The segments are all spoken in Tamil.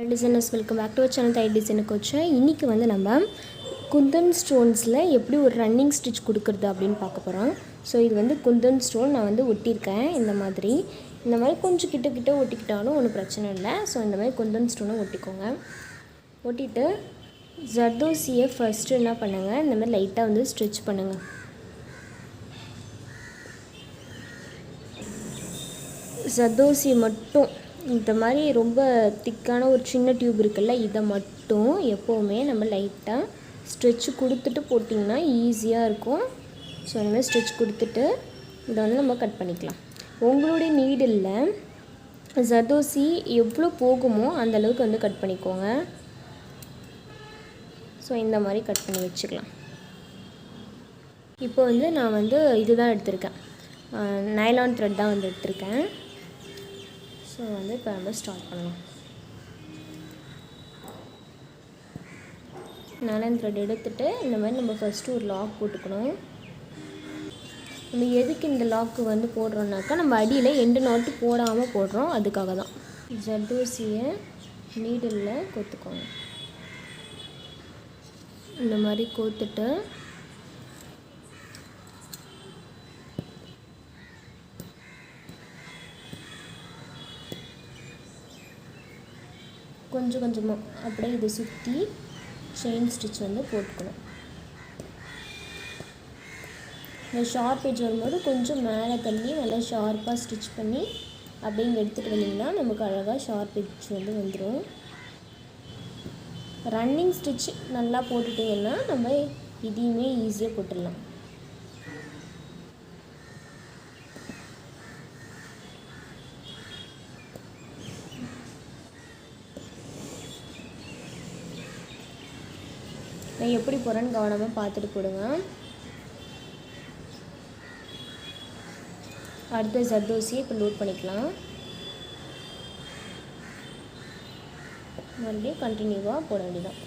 Designers welcome back to our channel தையல் டிசைனர் கோச். இன்றைக்கி வந்து நம்ம குந்தன் ஸ்டோன்ஸில் எப்படி ஒரு ரன்னிங் ஸ்டிச் கொடுக்குறது அப்படின்னு பார்க்க போகிறோம். ஸோ இது வந்து குந்தன் ஸ்டோன் நான் வந்து ஒட்டியிருக்கேன். இந்த மாதிரி கொஞ்சம் கிட்ட ஒட்டிக்கிட்டாலும் ஒன்றும் பிரச்சனை இல்லை. ஸோ இந்த மாதிரி குந்தன் ஸ்டோனை ஒட்டிக்கோங்க. ஒட்டிட்டு ஜர்தோசியை ஃபஸ்ட்டு என்ன பண்ணுங்கள், இந்த மாதிரி லைட்டாக வந்து ஸ்ட்ரிச் பண்ணுங்கள். ஜர்தோசி மட்டும் இந்த மாதிரி ரொம்ப திக்கான ஒரு சின்ன டியூப் இருக்குல்ல, இதை மட்டும் எப்போவுமே நம்ம லைட்டாக ஸ்ட்ரெச் கொடுத்துட்டு போட்டிங்கன்னா ஈஸியாக இருக்கும். ஸோ இந்த மாதிரி ஸ்ட்ரெச் கொடுத்துட்டு இதை வந்து நம்ம கட் பண்ணிக்கலாம். உங்களுடைய நீடில் ஜர்தோசி எவ்வளோ போகுமோ அந்தளவுக்கு வந்து கட் பண்ணிக்கோங்க. ஸோ இந்த மாதிரி கட் பண்ணி வச்சுக்கலாம். இப்போ வந்து நான் வந்து இதுதான் எடுத்திருக்கேன், நைலான் த்ரெட் தான் வந்து எடுத்திருக்கேன். ஸோ வந்து இப்போ நம்ம ஸ்டார்ட் பண்ணலாம். நைலான் த்ரெட் எடுத்துகிட்டு இந்த மாதிரி நம்ம ஃபஸ்ட்டு ஒரு லாக் போட்டுக்கணும். நம்ம எதுக்கு இந்த லாக்கு வந்து போடுறோம்னாக்கா, நம்ம அடியில் எண்டு நாட்டு போடாமல் போடுறோம், அதுக்காக தான். ஜர்தோசியை நீடில் கோத்துக்கோங்க. இந்த மாதிரி கோத்துட்டு கொஞ்சம் கொஞ்சமாக அப்படியே இதை சுற்றி செயின் ஸ்டிச் வந்து போட்டுக்கணும். இந்த ஷார்ப் எட்ஜ் வரும்போது கொஞ்சம் மேலே தள்ளி நல்லா ஷார்ப்பாக ஸ்டிச் பண்ணி அப்படியே இங்கே எடுத்துகிட்டு வந்தீங்கன்னா நமக்கு அழகாக ஷார்ப் எட்ஜ் வந்து வந்துடும். ரன்னிங் ஸ்டிச் நல்லா போட்டுட்டிங்கன்னா நம்ம இதையுமே ஈஸியாக போட்டுடலாம். நான் எப்படி போகிறேன்னு கவனமாக பார்த்துட்டு போடுங்க. அடுத்த ஜர்தோசியை இப்போ லோட் பண்ணிக்கலாம். மறுபடியும் கண்டினியூவாக போட வேண்டியதான்.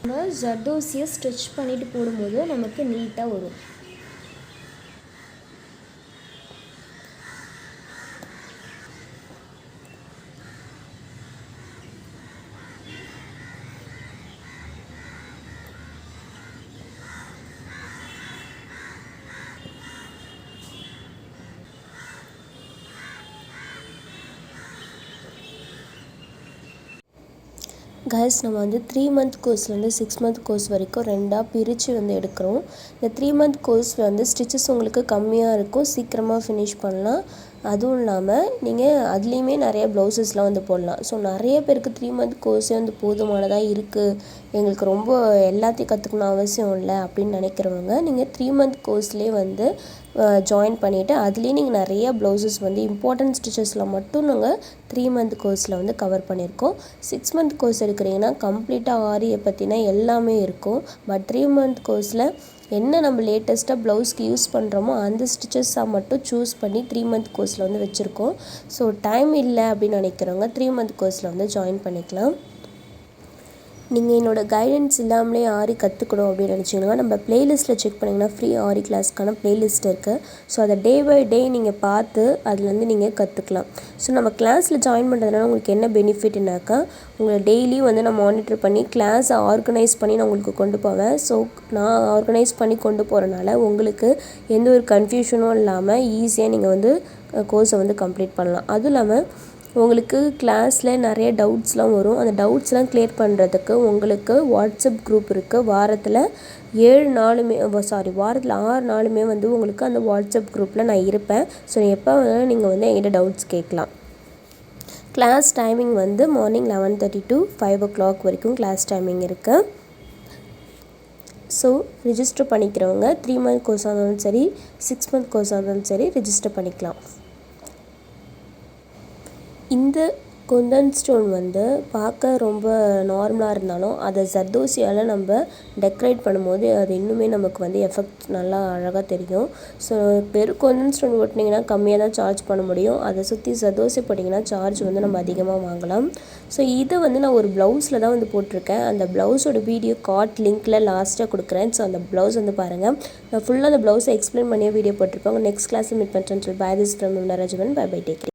நம்ம ஜர்தோசியை ஸ்ட்ரெச் பண்ணிவிட்டு போடும்போது நமக்கு நீட்டாக வரும். கைஸ், நம்ம வந்து 3 மந்த் கோர்ஸ்லேருந்து 6 மந்த் கோர்ஸ் வரைக்கும் ரெண்டாக பிரித்து வந்து எடுக்கிறோம். இந்த 3 மந்த் கோர்ஸில் வந்து ஸ்டிச்சஸ் உங்களுக்கு கம்மியாக இருக்கும், சீக்கிரமாக ஃபினிஷ் பண்ணலாம். அதுவும் இல்லாமல் நீங்கள் அதுலேயுமே நிறைய ப்ளவுசஸ்லாம் வந்து போடலாம். ஸோ நிறைய பேருக்கு 3 மந்த் கோர்ஸே வந்து போதுமானதாக இருக்குது, எங்களுக்கு ரொம்ப எல்லாத்தையும் கற்றுக்கணும் அவசியம் இல்லை அப்படின்னு நினைக்கிறவங்க நீங்கள் 3 மந்த் கோர்ஸ்லேயே வந்து ஜாயின் பண்ணிவிட்டு அதுலேயே நீங்கள் நிறைய ப்ளவுசஸ் வந்து இம்பார்ட்டன்ட் ஸ்டிச்சஸில் மட்டும் நாங்கள் 3 மந்த் கோர்ஸில் வந்து கவர் பண்ணியிருக்கோம். 6 மந்த் கோர்ஸ் எடுக்கிறீங்கன்னா கம்ப்ளீட்டாக ஆரியை பற்றினா எல்லாமே இருக்கும். பட் 3 மந்த் கோர்ஸில் என்ன நம்ம லேட்டஸ்ட்டாக ப்ளவுஸ்க்கு யூஸ் பண்ணுறோமோ அந்த ஸ்டிச்சஸாக மட்டும் சூஸ் பண்ணி 3 மந்த் கோர்ஸில் வந்து வச்சுருக்கோம். ஸோ டைம் இல்லை அப்படின்னு நினைக்கிறவங்க 3 மந்த் கோர்ஸில் வந்து ஜாயின் பண்ணிக்கலாம். நீங்கள் என்னோடய கைடன்ஸ் இல்லாமலே ஆரி கற்றுக்கணும் அப்படின்னு நினச்சிங்கன்னா நம்ம ப்ளேலிஸ்ட்டில் செக் பண்ணிங்கன்னா ஃப்ரீ ஆரி கிளாஸ்க்கான ப்ளேலிஸ்ட் இருக்குது. ஸோ அதை டே பை டே நீங்கள் பார்த்து அதுலேருந்து நீங்கள் கற்றுக்கலாம். ஸோ நம்ம கிளாஸில் ஜாயின் பண்ணுறதுனால உங்களுக்கு என்ன பெனிஃபிட்னாக்கா, உங்களை டெய்லியும் வந்து நான் மானிட்டர் பண்ணி கிளாஸை ஆர்கனைஸ் பண்ணி நான் உங்களுக்கு கொண்டு போவேன். ஸோ நான் ஆர்கனைஸ் பண்ணி கொண்டு போகிறனால உங்களுக்கு எந்த ஒரு கன்ஃபியூஷனும் இல்லாமல் ஈஸியாக நீங்கள் வந்து கோர்ஸை வந்து கம்ப்ளீட் பண்ணலாம். அதுவும் இல்லாமல் உங்களுக்கு கிளாஸில் நிறைய டவுட்ஸ்லாம் வரும். அந்த டவுட்ஸ்லாம் கிளியர் பண்ணுறதுக்கு உங்களுக்கு வாட்ஸ்அப் குரூப் இருக்குது. வாரத்தில் 6 நாளுமே வந்து உங்களுக்கு அந்த வாட்ஸ்அப் குரூப்பில் நான் இருப்பேன். ஸோ எப்போ வேணாலும் நீங்கள் வந்து என்கிட்ட டவுட்ஸ் கேட்கலாம். கிளாஸ் டைமிங் வந்து மார்னிங் 11:30 to 5 o'clock வரைக்கும் கிளாஸ் டைமிங் இருக்குது. ஸோ ரிஜிஸ்டர் பண்ணிக்கிறவங்க 3 மந்த் கோர்ஸாக இருந்தாலும் சரி 6 மந்த் கோர்ஸாக இருந்தாலும் சரி ரிஜிஸ்டர் பண்ணிக்கலாம். இந்த குந்தன் ஸ்டோன் வந்து பார்க்க ரொம்ப நார்மலாக இருந்தாலும் அதை ஜர்தோசியால் நம்ம டெக்கரேட் பண்ணும்போது அது இன்னுமே நமக்கு வந்து எஃபெக்ட் நல்லா அழகாக தெரியும். ஸோ வெறும் குந்தன் ஸ்டோன் ஒட்டினீங்கன்னா கம்மியாக தான் சார்ஜ் பண்ண முடியும். அதை சுற்றி ஜர்தோசி போட்டிங்கன்னா சார்ஜ் வந்து நம்ம அதிகமாக வாங்கலாம். ஸோ இதை வந்து நான் ஒரு ப்ளவுஸில் தான் வந்து போட்டிருக்கேன். அந்த ப்ளவுஸோட வீடியோ கார்ட் லிங்க்கில் லாஸ்ட்டாக கொடுக்குறேன். ஸோ அந்த ப்ளவுஸ் வந்து பாருங்கள். நான் ஃபுல்லாக அந்த ப்ளவுஸை எக்ஸ்பிளைன் பண்ணியே வீடியோ போட்டிருப்பேன். நெக்ஸ்ட் கிளாஸில் மீட் பண்ணுறேன். Bye this from Rajavan. Bye bye, take care.